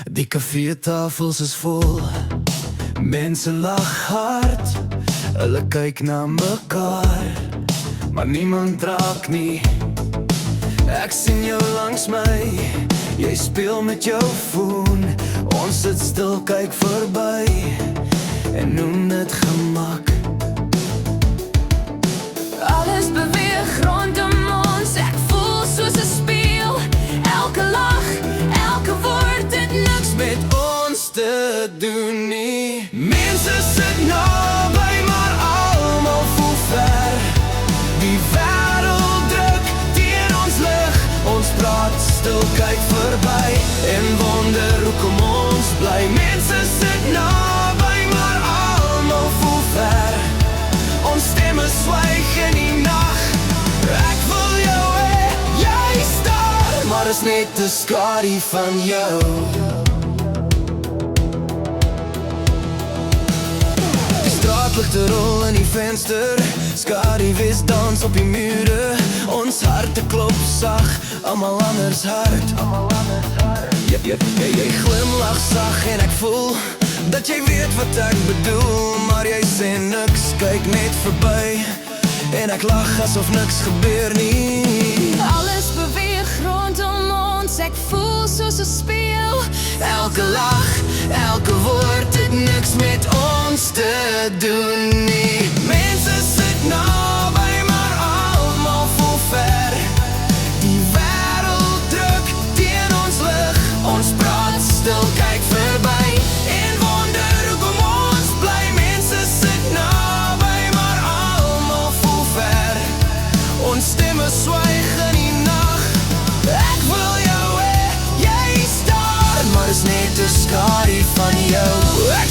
Die kafeetafels is vol, mense lag hard, hulle kyk na mekaar, maar niemand raak nie. Ek sien jou langs my, jy speel met jou foon, ons sit stil, kyk verby en noem dit gemak. Alles beweeg rondom ons, ek voel soos 'n speel. Elke lach, elke woord, het niks Met ons te doen nie. Mense sit naby, maar almal voel ver. Die wêreld druk teen ons lig, ons praat stil, kyk verby en wonder hoekom ons bly. Mense sit naby, maar almal voel ver. Ons stemme swyg in die nag. Ek wil jou hê, jy staar, maar is net 'n skadu van jou. Straatligte rol in die venster, skaduwees dans op die mure. Ons harte klop sag, almal anders hard. Jy glimlag sag en ek voel dat jy weet wat ek bedoel, maar jy sê niks, kyk net verby en ek lag asof niks gebeur nie. Alles beweeg rondom ons, ek voel soos 'n speel. Elke lach, elke woord, het niks met ons te doen nie. Mense sit naby, maar almal voel ver. Die wêreld druk teen ons lig, ons praat stil, kyk verby en wonder hoekom ons bly. Mense sit naby, maar almal voel ver. Ons stemme swyg in die nag. Ek wil jou hê, jy staar, maar is net 'n skadu van jou. Ek